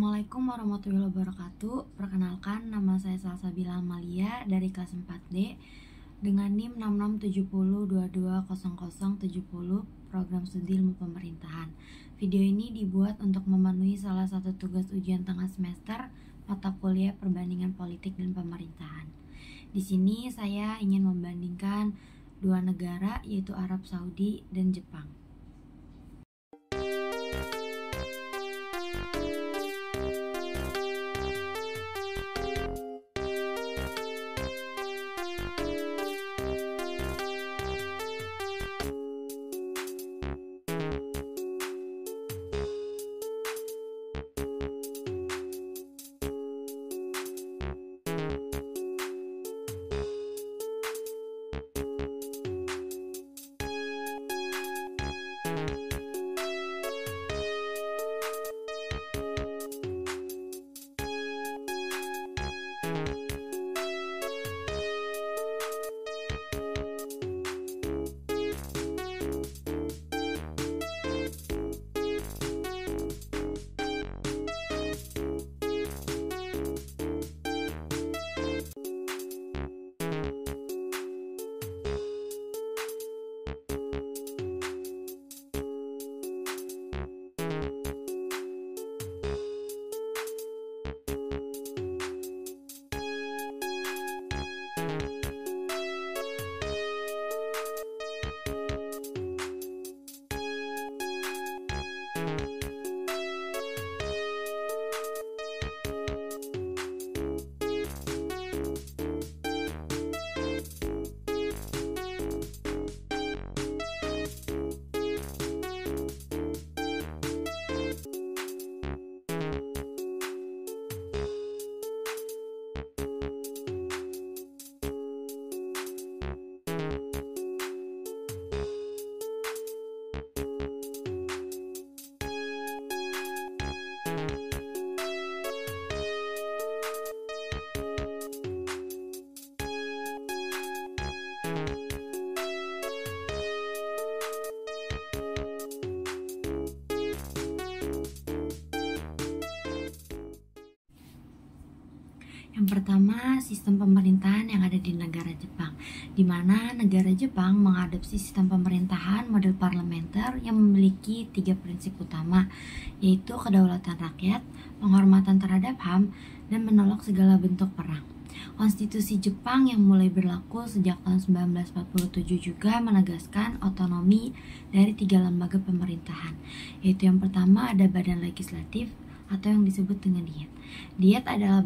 Assalamualaikum warahmatullahi wabarakatuh. Perkenalkan, nama saya Salsabila Amalia dari kelas 4D dengan NIM 6670220070 Program Studi Ilmu Pemerintahan. Video ini dibuat untuk memenuhi salah satu tugas ujian tengah semester mata kuliah Perbandingan Politik dan Pemerintahan. Di sini saya ingin membandingkan dua negara, yaitu Arab Saudi dan Jepang. Yang pertama, sistem pemerintahan yang ada di negara Jepang, di mana negara Jepang mengadopsi sistem pemerintahan model parlementer yang memiliki 3 prinsip utama, yaitu kedaulatan rakyat, penghormatan terhadap HAM, dan menolak segala bentuk perang. Konstitusi Jepang yang mulai berlaku sejak tahun 1947 juga menegaskan otonomi dari 3 lembaga pemerintahan, yaitu yang pertama ada badan legislatif atau yang disebut dengan Diet. Diet adalah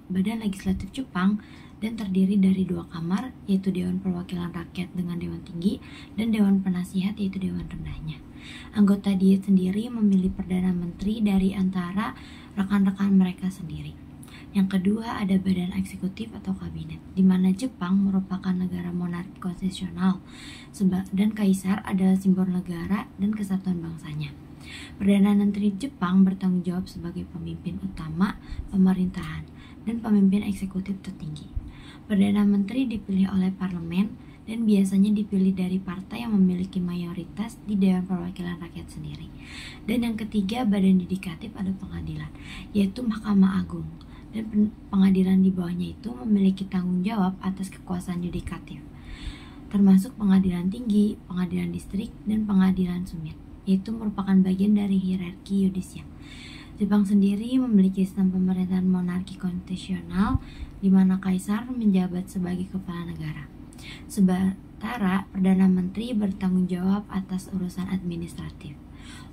badan legislatif Jepang dan terdiri dari 2 kamar, yaitu Dewan Perwakilan Rakyat dengan Dewan Tinggi dan Dewan Penasihat, yaitu Dewan Rendahnya. Anggota Diet sendiri memilih Perdana Menteri dari antara rekan-rekan mereka sendiri. Yang kedua ada badan eksekutif atau kabinet, di mana Jepang merupakan negara monarki konstitusional dan kaisar adalah simbol negara dan kesatuan bangsanya. Perdana Menteri Jepang bertanggung jawab sebagai pemimpin utama pemerintahan dan pemimpin eksekutif tertinggi. Perdana Menteri dipilih oleh parlemen dan biasanya dipilih dari partai yang memiliki mayoritas di Dewan Perwakilan Rakyat sendiri. Dan yang ketiga, badan yudikatif atau pengadilan, yaitu Mahkamah Agung. Dan pengadilan di bawahnya itu memiliki tanggung jawab atas kekuasaan yudikatif, termasuk pengadilan tinggi, pengadilan distrik, dan pengadilan sumit, yaitu merupakan bagian dari hierarki yudisial. Jepang sendiri memiliki sistem pemerintahan monarki konstitusional di mana kaisar menjabat sebagai kepala negara. Sementara Perdana Menteri bertanggung jawab atas urusan administratif.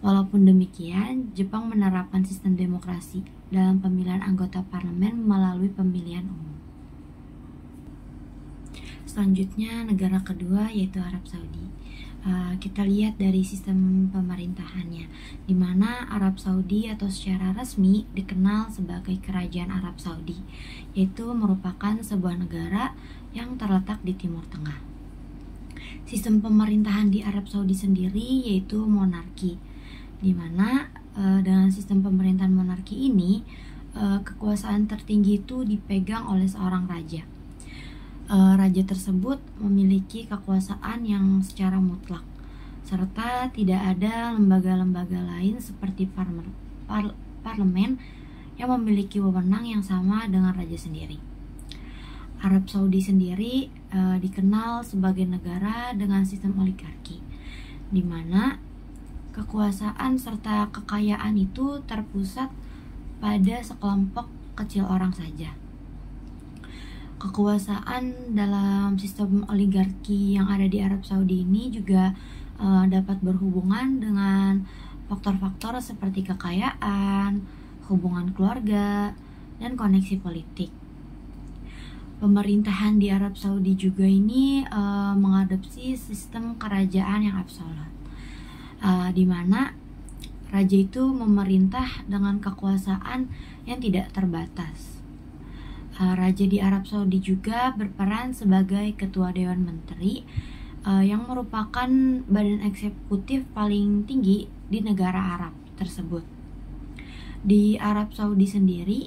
Walaupun demikian, Jepang menerapkan sistem demokrasi dalam pemilihan anggota parlemen melalui pemilihan umum. Selanjutnya, negara kedua yaitu Arab Saudi. Kita lihat dari sistem pemerintahannya, di mana Arab Saudi atau secara resmi dikenal sebagai Kerajaan Arab Saudi, yaitu merupakan sebuah negara yang terletak di Timur Tengah. Sistem pemerintahan di Arab Saudi sendiri yaitu monarki, di mana dengan sistem pemerintahan monarki ini kekuasaan tertinggi itu dipegang oleh seorang raja. Raja tersebut memiliki kekuasaan yang secara mutlak, serta tidak ada lembaga-lembaga lain seperti parlemen yang memiliki wewenang yang sama dengan raja sendiri. Arab Saudi sendiri dikenal sebagai negara dengan sistem oligarki, di mana kekuasaan serta kekayaan itu terpusat pada sekelompok kecil orang saja. Kekuasaan dalam sistem oligarki yang ada di Arab Saudi ini juga dapat berhubungan dengan faktor-faktor seperti kekayaan, hubungan keluarga, dan koneksi politik. Pemerintahan di Arab Saudi juga ini mengadopsi sistem kerajaan yang absolut, di mana raja itu memerintah dengan kekuasaan yang tidak terbatas. Raja di Arab Saudi juga berperan sebagai ketua Dewan Menteri yang merupakan badan eksekutif paling tinggi di negara Arab tersebut. Di Arab Saudi sendiri,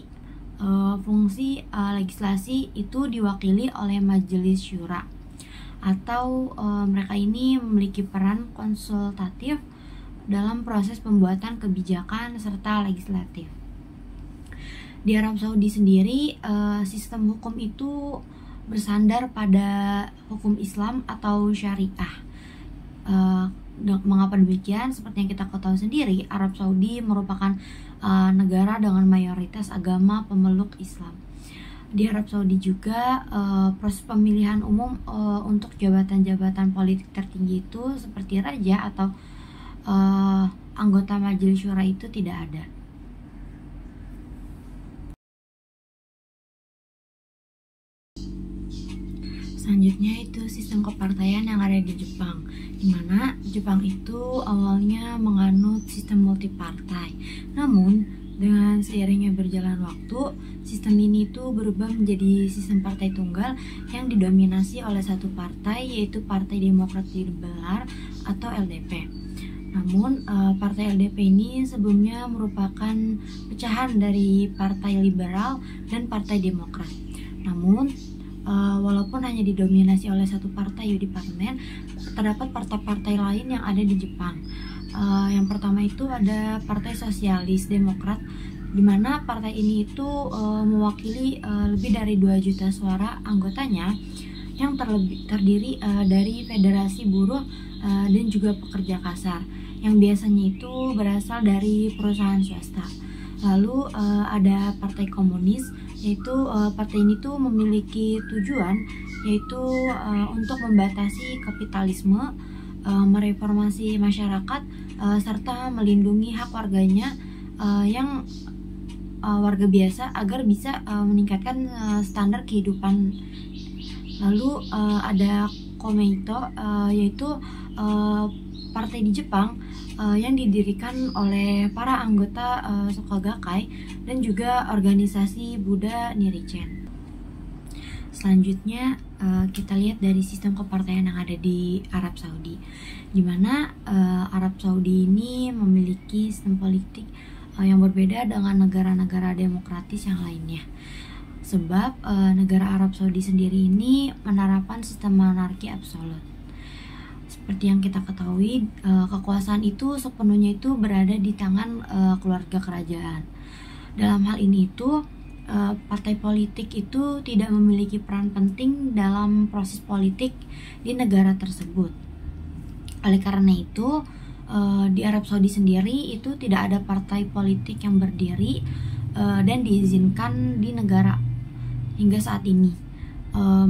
fungsi legislasi itu diwakili oleh Majelis Syura, atau mereka ini memiliki peran konsultatif dalam proses pembuatan kebijakan serta legislatif. Di Arab Saudi sendiri, sistem hukum itu bersandar pada hukum Islam atau syariah. Mengapa demikian? Seperti yang kita ketahui sendiri, Arab Saudi merupakan negara dengan mayoritas agama pemeluk Islam. Di Arab Saudi juga proses pemilihan umum untuk jabatan-jabatan politik tertinggi itu seperti raja atau anggota Majelis Syura itu tidak ada. Selanjutnya itu sistem kepartaian yang ada di Jepang, di mana Jepang itu awalnya menganut sistem multipartai. Namun dengan seiringnya berjalan waktu, sistem ini itu berubah menjadi sistem partai tunggal yang didominasi oleh satu partai, yaitu Partai Demokrat Liberal atau LDP. Namun partai LDP ini sebelumnya merupakan pecahan dari Partai Liberal dan Partai Demokrat. Namun walaupun hanya didominasi oleh satu partai di parlemen, terdapat partai-partai lain yang ada di Jepang. Yang pertama itu ada Partai Sosialis Demokrat, di mana partai ini itu mewakili lebih dari 2 juta suara anggotanya yang terdiri dari federasi buruh dan juga pekerja kasar yang biasanya itu berasal dari perusahaan swasta. Lalu ada Partai Komunis, yaitu partai ini tuh memiliki tujuan yaitu untuk membatasi kapitalisme, mereformasi masyarakat, serta melindungi hak warganya yang warga biasa agar bisa meningkatkan standar kehidupan. Lalu ada Komeito, yaitu partai di Jepang yang didirikan oleh para anggota Soka Gakkai dan juga organisasi Buddha Nichiren. Selanjutnya kita lihat dari sistem kepartaian yang ada di Arab Saudi, di mana Arab Saudi ini memiliki sistem politik yang berbeda dengan negara-negara demokratis yang lainnya. Sebab negara Arab Saudi sendiri ini menerapkan sistem monarki absolut. Seperti yang kita ketahui, kekuasaan itu sepenuhnya itu berada di tangan keluarga kerajaan. Dalam hal ini itu partai politik itu tidak memiliki peran penting dalam proses politik di negara tersebut. Oleh karena itu, di Arab Saudi sendiri itu tidak ada partai politik yang berdiri dan diizinkan di negara hingga saat ini.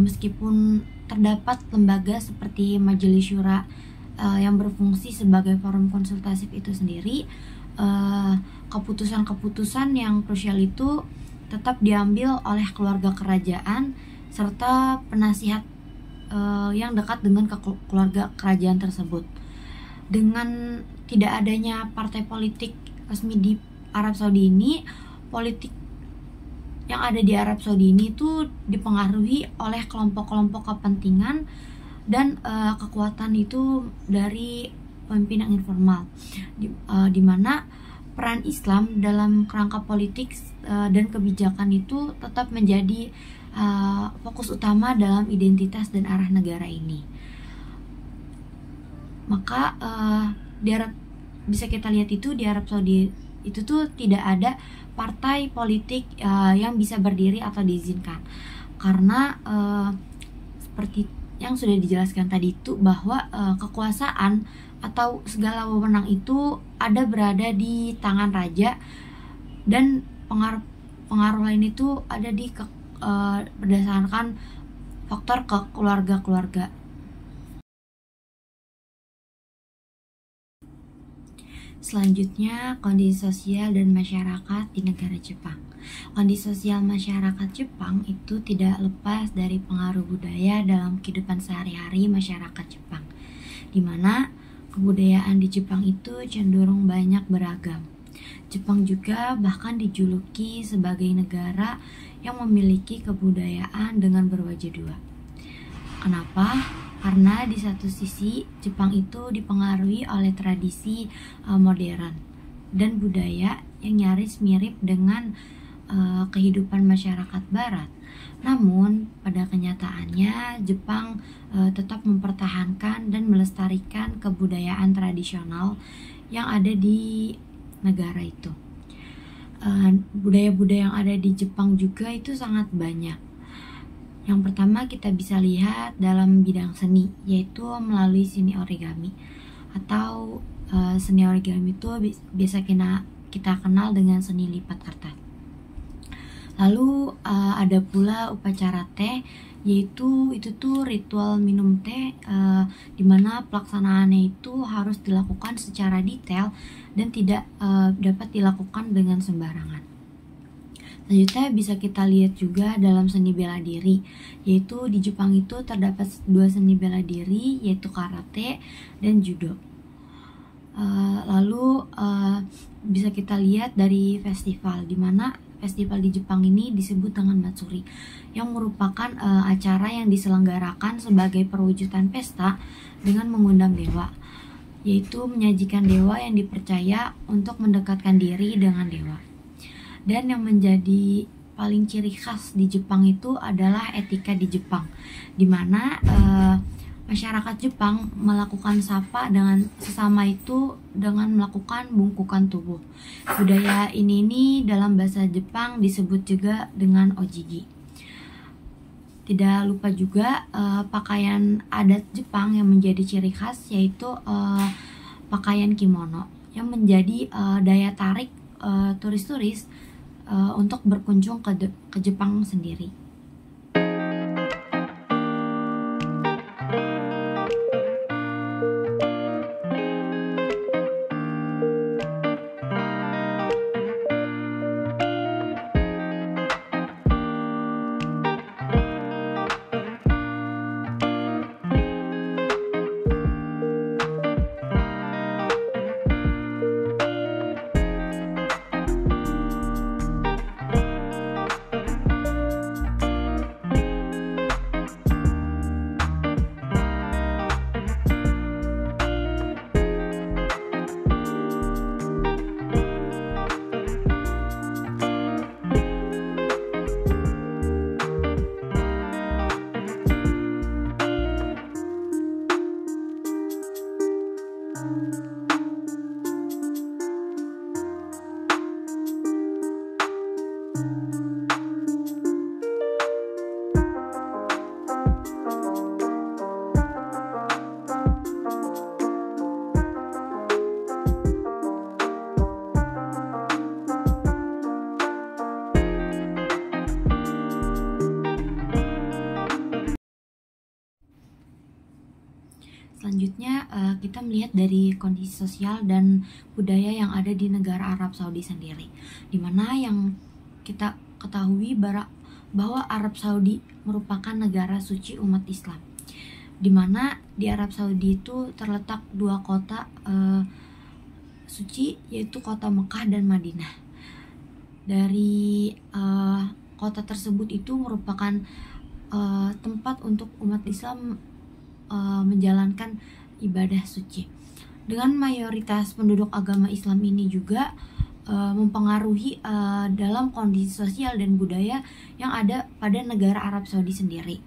Meskipun terdapat lembaga seperti Majelis Syura yang berfungsi sebagai forum konsultasif itu sendiri, keputusan-keputusan yang krusial itu tetap diambil oleh keluarga kerajaan serta penasihat yang dekat dengan keluarga kerajaan tersebut. Dengan tidak adanya partai politik resmi di Arab Saudi ini, politik yang ada di Arab Saudi ini itu dipengaruhi oleh kelompok-kelompok kepentingan dan kekuatan itu dari pemimpin yang informal, di mana peran Islam dalam kerangka politik dan kebijakan itu tetap menjadi fokus utama dalam identitas dan arah negara ini. Maka bisa kita lihat itu di Arab Saudi itu tuh tidak ada partai politik yang bisa berdiri atau diizinkan, karena seperti yang sudah dijelaskan tadi itu bahwa kekuasaan atau segala wewenang itu berada di tangan raja, dan pengaruh lain itu ada di berdasarkan faktor keluarga-keluarga. Selanjutnya, kondisi sosial dan masyarakat di negara Jepang. Kondisi sosial masyarakat Jepang itu tidak lepas dari pengaruh budaya dalam kehidupan sehari-hari masyarakat Jepang, di mana kebudayaan di Jepang itu cenderung banyak beragam. Jepang juga bahkan dijuluki sebagai negara yang memiliki kebudayaan dengan berwajah dua. Kenapa? Karena di satu sisi Jepang itu dipengaruhi oleh tradisi modern dan budaya yang nyaris mirip dengan kehidupan masyarakat barat. Namun pada kenyataannya Jepang tetap mempertahankan dan melestarikan kebudayaan tradisional yang ada di negara itu. Budaya-budaya yang ada di Jepang juga itu sangat banyak. Yang pertama kita bisa lihat dalam bidang seni, yaitu melalui seni origami, atau seni origami itu biasa kita kenal dengan seni lipat kertas. Lalu ada pula upacara teh, yaitu itu tuh ritual minum teh dimana pelaksanaannya itu harus dilakukan secara detail dan tidak dapat dilakukan dengan sembarangan. Selanjutnya bisa kita lihat juga dalam seni bela diri, yaitu di Jepang itu terdapat dua seni bela diri, yaitu karate dan judo. Lalu bisa kita lihat dari festival, di mana festival di Jepang ini disebut dengan Matsuri, yang merupakan acara yang diselenggarakan sebagai perwujudan pesta dengan mengundang dewa, yaitu menyajikan dewa yang dipercaya untuk mendekatkan diri dengan dewa. Dan yang menjadi paling ciri khas di Jepang itu adalah etika di Jepang, di mana masyarakat Jepang melakukan sapa dengan sesama itu dengan melakukan bungkukan tubuh. Budaya ini dalam bahasa Jepang disebut juga dengan ojigi. Tidak lupa juga pakaian adat Jepang yang menjadi ciri khas, yaitu pakaian kimono, yang menjadi daya tarik turis-turis untuk berkunjung ke Jepang sendiri. Selanjutnya kita melihat dari kondisi sosial dan budaya yang ada di negara Arab Saudi sendiri, dimana yang kita ketahui bahwa Arab Saudi merupakan negara suci umat Islam, dimana di Arab Saudi itu terletak dua kota suci, yaitu kota Mekah dan Madinah. Dari kota tersebut itu merupakan tempat untuk umat Islam menjalankan ibadah suci. Dengan mayoritas penduduk agama Islam ini juga mempengaruhi dalam kondisi sosial dan budaya yang ada pada negara Arab Saudi sendiri.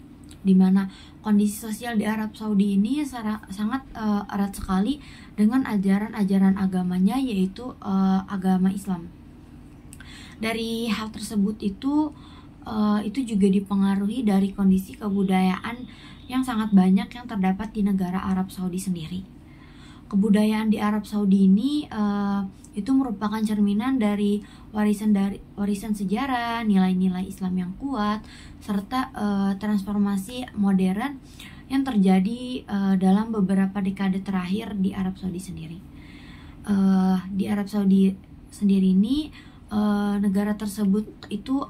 di mana kondisi sosial di Arab Saudi ini sangat erat sekali dengan ajaran-ajaran agamanya, yaitu agama Islam. Dari hal tersebut itu juga dipengaruhi dari kondisi kebudayaan yang sangat banyak yang terdapat di negara Arab Saudi sendiri. Kebudayaan di Arab Saudi ini itu merupakan cerminan dari warisan sejarah, nilai-nilai Islam yang kuat, serta transformasi modern yang terjadi dalam beberapa dekade terakhir di Arab Saudi sendiri. Di Arab Saudi sendiri ini negara tersebut itu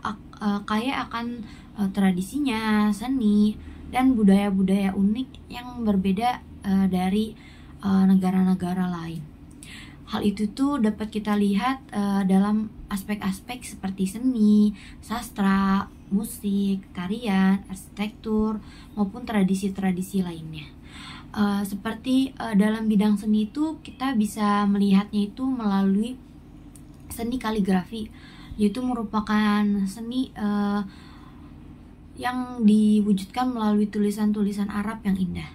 kaya akan tradisinya, seni, dan budaya-budaya unik yang berbeda dari negara-negara lain. Hal itu tuh dapat kita lihat dalam aspek-aspek seperti seni, sastra, musik, tarian, arsitektur, maupun tradisi-tradisi lainnya. Seperti dalam bidang seni itu kita bisa melihatnya itu melalui seni kaligrafi, yaitu merupakan seni yang diwujudkan melalui tulisan-tulisan Arab yang indah.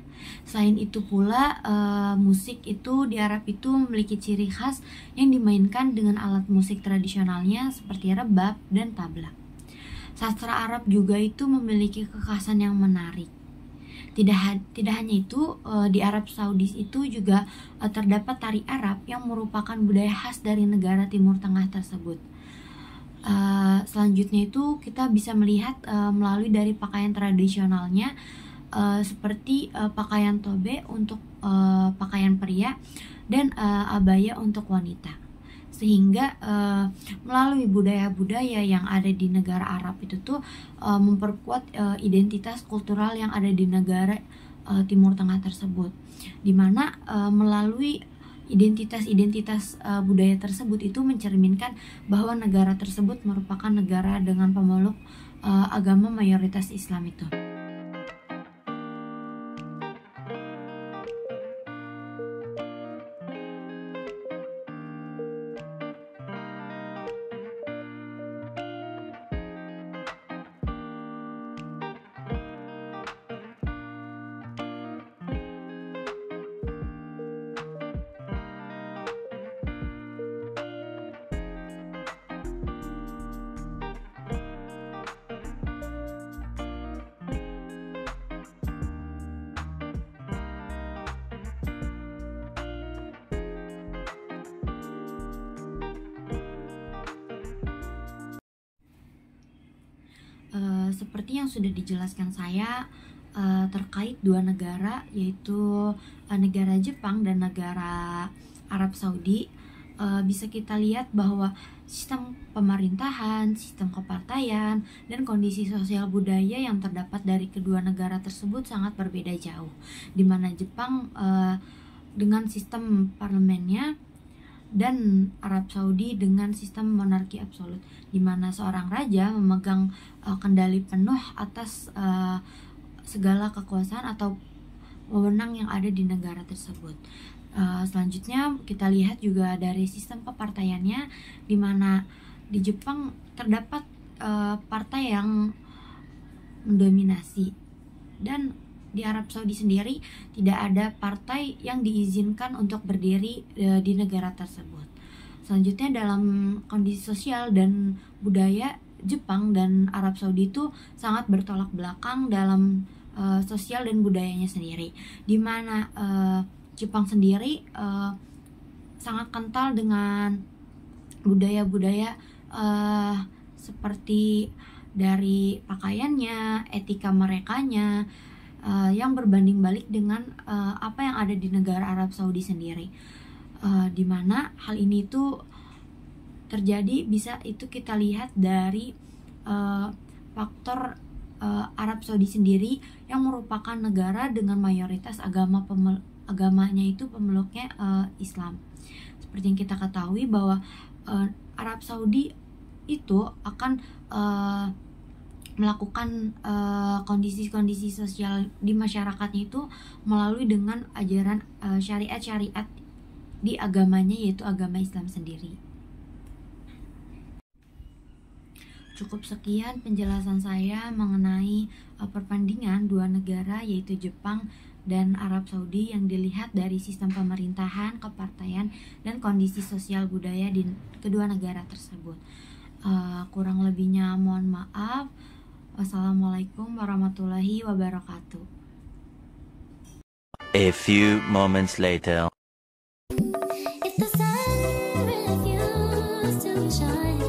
Selain itu pula, musik itu di Arab itu memiliki ciri khas yang dimainkan dengan alat musik tradisionalnya seperti rebab dan tabla. Sastra Arab juga itu memiliki kekhasan yang menarik. Tidak hanya itu, di Arab Saudi itu juga terdapat tari Arab yang merupakan budaya khas dari negara Timur Tengah tersebut. Selanjutnya itu kita bisa melihat melalui dari pakaian tradisionalnya, seperti pakaian tobe untuk pakaian pria dan abaya untuk wanita, sehingga melalui budaya-budaya yang ada di negara Arab itu tuh memperkuat identitas kultural yang ada di negara Timur Tengah tersebut, dimana melalui identitas budaya tersebut itu mencerminkan bahwa negara tersebut merupakan negara dengan pemeluk agama mayoritas Islam itu. Seperti yang sudah dijelaskan saya terkait dua negara, yaitu negara Jepang dan negara Arab Saudi, bisa kita lihat bahwa sistem pemerintahan, sistem kepartaian, dan kondisi sosial budaya yang terdapat dari kedua negara tersebut sangat berbeda jauh, di mana Jepang dengan sistem parlemennya dan Arab Saudi dengan sistem monarki absolut, di mana seorang raja memegang kendali penuh atas segala kekuasaan atau wewenang yang ada di negara tersebut. Selanjutnya kita lihat juga dari sistem kepartaiannya, di mana di Jepang terdapat partai yang mendominasi, dan di Arab Saudi sendiri tidak ada partai yang diizinkan untuk berdiri di negara tersebut. Selanjutnya dalam kondisi sosial dan budaya, Jepang dan Arab Saudi itu sangat bertolak belakang dalam sosial dan budayanya sendiri, di mana Jepang sendiri sangat kental dengan budaya-budaya seperti dari pakaiannya, etika merekanya, yang berbanding balik dengan apa yang ada di negara Arab Saudi sendiri, di mana hal ini itu terjadi bisa itu kita lihat dari faktor Arab Saudi sendiri yang merupakan negara dengan mayoritas agamanya itu pemeluknya Islam. Seperti yang kita ketahui bahwa Arab Saudi itu akan melakukan kondisi-kondisi sosial di masyarakatnya itu melalui dengan ajaran syariat-syariat di agamanya, yaitu agama Islam sendiri. Cukup sekian penjelasan saya mengenai perbandingan dua negara yaitu Jepang dan Arab Saudi yang dilihat dari sistem pemerintahan, kepartaian, dan kondisi sosial budaya di kedua negara tersebut. Kurang lebihnya mohon maaf. Wassalamualaikum warahmatullahi wabarakatuh. A few moments later. If the sun refused to shine